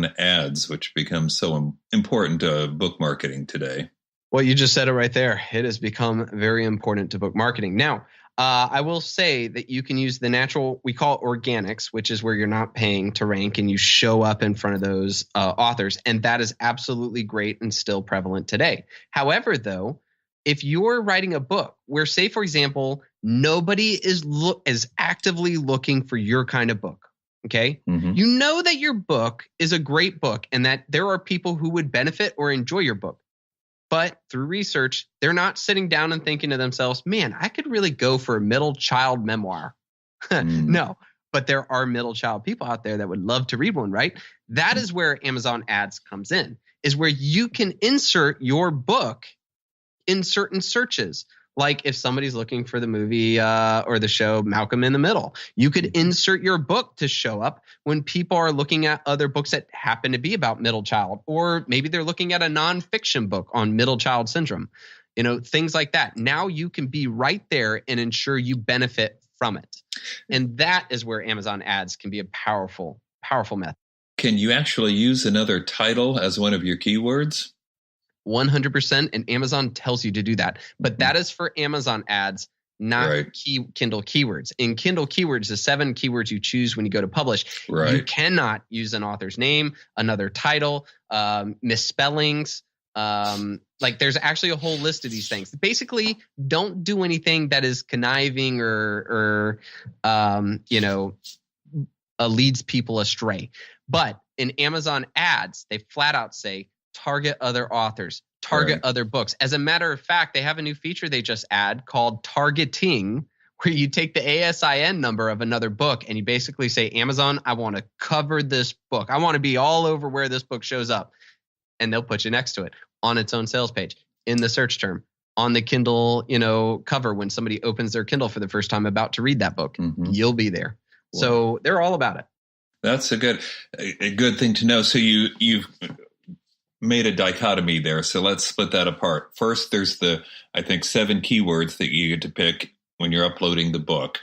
Amazon ads, which become so important to book marketing today? Well, you just said it right there. It has become very important to book marketing. Now, I will say that you can use the natural, we call it organics, which is where you're not paying to rank and you show up in front of those authors. And that is absolutely great and still prevalent today. However, though, if you're writing a book where, say, for example, nobody is actively looking for your kind of book, okay? Mm-hmm. You know that your book is a great book and that there are people who would benefit or enjoy your book. But through research, they're not sitting down and thinking to themselves, man, I could really go for a middle child memoir. No, but there are middle child people out there that would love to read one, right? That is where Amazon ads comes in, is where you can insert your book in certain searches. Like if somebody's looking for the movie or the show Malcolm in the Middle, you could insert your book to show up when people are looking at other books that happen to be about middle child, or maybe they're looking at a nonfiction book on middle child syndrome, things like that. Now you can be right there and ensure you benefit from it. And that is where Amazon ads can be a powerful, powerful method. Can you actually use another title as one of your keywords? 100%, and Amazon tells you to do that. But that is for Amazon ads, not right. Kindle keywords. In Kindle keywords, the 7 keywords you choose when you go to publish, right. You cannot use an author's name, another title, misspellings. Like there's actually a whole list of these things. Basically, don't do anything that is conniving or leads people astray. But in Amazon ads, they flat out say, target other authors, target other books. As a matter of fact, they have a new feature they just add called targeting, where you take the ASIN number of another book and you basically say, Amazon, I want to cover this book. I want to be all over where this book shows up. And they'll put you next to it on its own sales page, in the search term, on the Kindle, cover when somebody opens their Kindle for the first time about to read that book. Mm-hmm. You'll be there. Wow. So they're all about it. That's a good thing to know. So you've made a dichotomy there. So let's split that apart. First, there's the, I think, 7 keywords that you get to pick when you're uploading the book.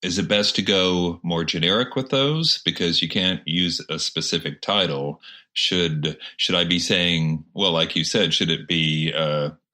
Is it best to go more generic with those because you can't use a specific title? Should I be saying, well, like you said, should it be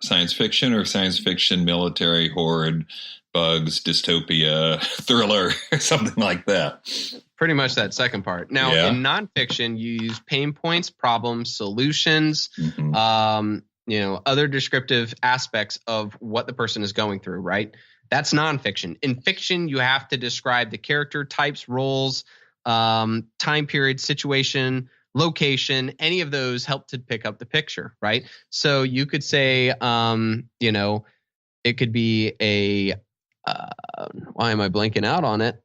science fiction or science fiction, military, horde, bugs, dystopia, thriller, or something like that? Pretty much that second part. Now, in nonfiction, you use pain points, problems, solutions, other descriptive aspects of what the person is going through, right? That's nonfiction. In fiction, you have to describe the character types, roles, time period, situation, location. Any of those help to pick up the picture, right? So you could say, it could be a, why am I blanking out on it?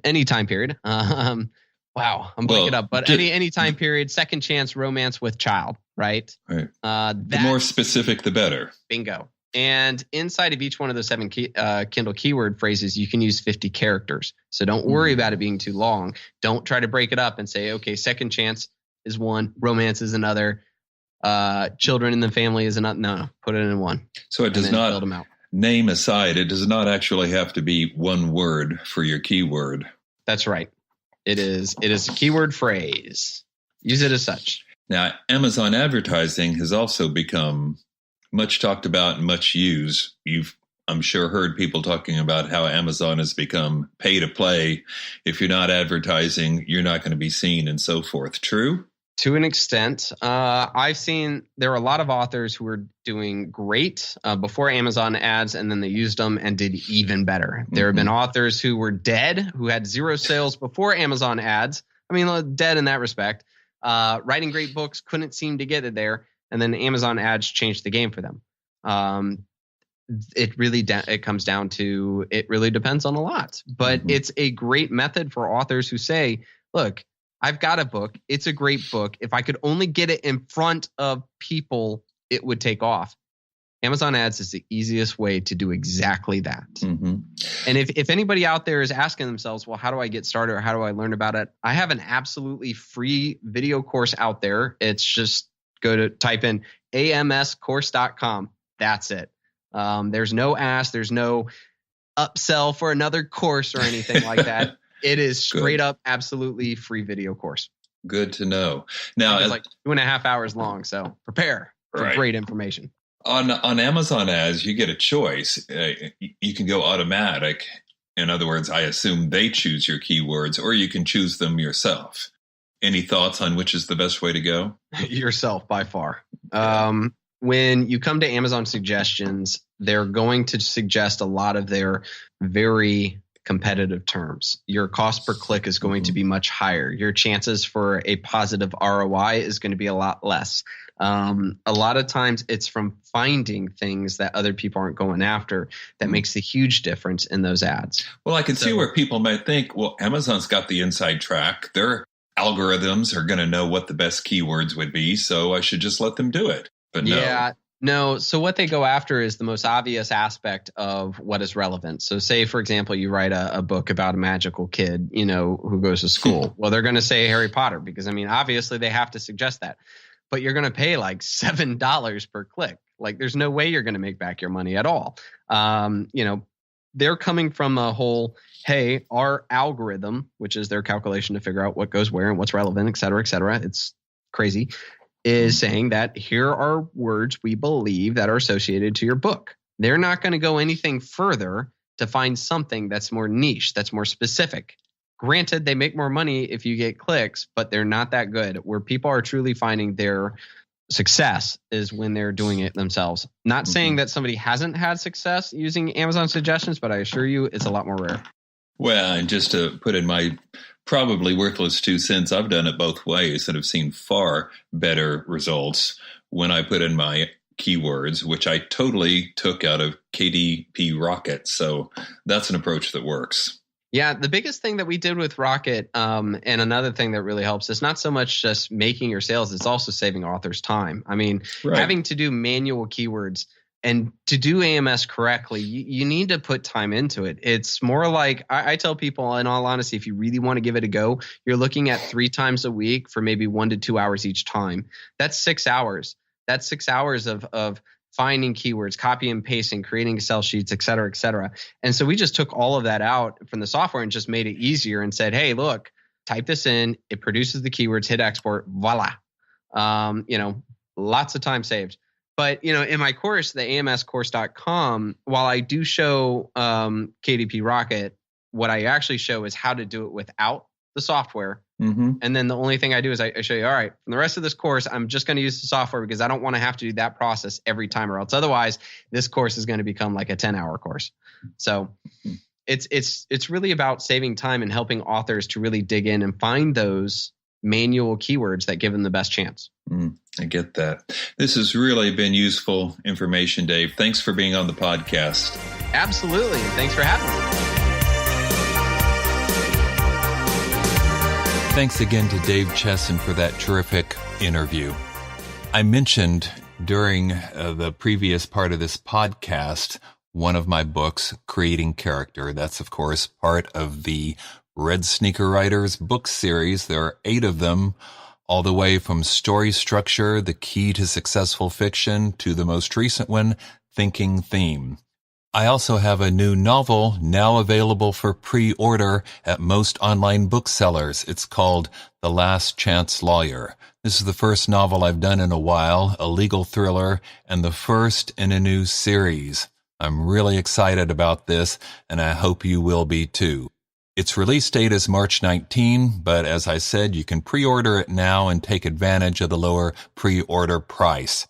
Any time period. Wow, I'm blanking up. But any time period, second chance romance with child, right? Right. The more specific, the better. Bingo. And inside of each one of those 7 Kindle keyword phrases, you can use 50 characters. So don't worry about it being too long. Don't try to break it up and say, okay, second chance is one, romance is another, children in the family is another. No, put it in one. So it does not, name aside, it does not actually have to be one word for your keyword. That's right. It is a keyword phrase. Use it as such. Now, Amazon advertising has also become much talked about and much used. You've, I'm sure, heard people talking about how Amazon has become pay to play. If you're not advertising, you're not going to be seen and so forth. True? To an extent. I've seen there are a lot of authors who were doing great before Amazon ads, and then they used them and did even better. There have been authors who were dead, who had 0 sales before Amazon ads. I mean, dead in that respect. Writing great books, couldn't seem to get it there. And then Amazon ads changed the game for them. It comes down to, it really depends on a lot. But it's a great method for authors who say, look, I've got a book. It's a great book. If I could only get it in front of people, it would take off. Amazon ads is the easiest way to do exactly that. And if anybody out there is asking themselves, well, how do I get started or how do I learn about it? I have an absolutely free video course out there. It's just type in amscourse.com. That's it. There's no ask. There's no upsell for another course or anything like that. It is straight up, absolutely free video course. Good to know. Now, it's like 2.5 hours long, so prepare for great information. On Amazon ads, you get a choice. You can go automatic. In other words, I assume they choose your keywords, or you can choose them yourself. Any thoughts on which is the best way to go? Yourself, by far. When you come to Amazon suggestions, they're going to suggest a lot of their very competitive terms. Your cost per click is going to be much higher. Your chances for a positive ROI is going to be a lot less. A lot of times it's from finding things that other people aren't going after that makes a huge difference in those ads. Well, I can see where people might think, well, Amazon's got the inside track. Their algorithms are going to know what the best keywords would be, so I should just let them do it. But no. Yeah. No. So what they go after is the most obvious aspect of what is relevant. So say, for example, you write a book about a magical kid, who goes to school. Well, they're going to say Harry Potter because, obviously they have to suggest that. But you're going to pay like $7 per click. Like there's no way you're going to make back your money at all. They're coming from a whole, hey, our algorithm, which is their calculation to figure out what goes where and what's relevant, et cetera, it's crazy, is saying that here are words we believe that are associated to your book. They're not going to go anything further to find something that's more niche, that's more specific. Granted, they make more money if you get clicks, but they're not that good. Where people are truly finding their success is when they're doing it themselves. Not saying that somebody hasn't had success using Amazon suggestions, but I assure you it's a lot more rare. Well, and just to put in my probably worthless 2 cents, I've done it both ways and have seen far better results when I put in my keywords, which I totally took out of KDP Rocket. So that's an approach that works. Yeah, the biggest thing that we did with Rocket, and another thing that really helps, is not so much just making your sales, it's also saving authors time. Having to do manual keywords and to do AMS correctly, you need to put time into it. It's more like, I tell people, in all honesty, if you really want to give it a go, you're looking at 3 times a week for maybe 1 to 2 hours each time. That's 6 hours. That's 6 hours of finding keywords, copy and pasting, creating Excel sheets, et cetera, et cetera. And so we just took all of that out from the software and just made it easier and said, hey, look, type this in. It produces the keywords, hit export, voila. Lots of time saved. But, in my course, the amscourse.com, while I do show KDP Rocket, what I actually show is how to do it without the software. And then the only thing I do is I show you, all right, from the rest of this course, I'm just going to use the software because I don't want to have to do that process every time, or else otherwise this course is going to become like a 10-hour course. So it's really about saving time and helping authors to really dig in and find those manual keywords that give them the best chance. I get that. This has really been useful information, Dave. Thanks for being on the podcast. Absolutely. Thanks for having me. Thanks again to Dave Chesson for that terrific interview. I mentioned during the previous part of this podcast, one of my books, Creating Character. That's, of course, part of the Red Sneaker Writers book series. There are 8 of them, all the way from story structure, the key to successful fiction, to the most recent one, Thinking Theme. I also have a new novel now available for pre-order at most online booksellers. It's called The Last Chance Lawyer. This is the first novel I've done in a while, a legal thriller, and the first in a new series. I'm really excited about this, and I hope you will be too. Its release date is March 19, but as I said, you can pre-order it now and take advantage of the lower pre-order price.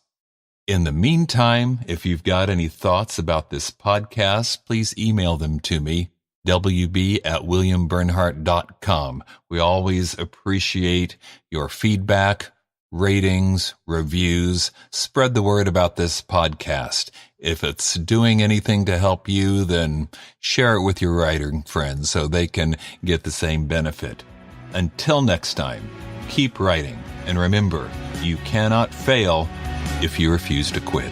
In the meantime, if you've got any thoughts about this podcast, please email them to me, wb@williambernhardt.com. We always appreciate your feedback, ratings, reviews. Spread the word about this podcast. If it's doing anything to help you, then share it with your writing friends so they can get the same benefit. Until next time, keep writing. And remember, you cannot fail if you refuse to quit.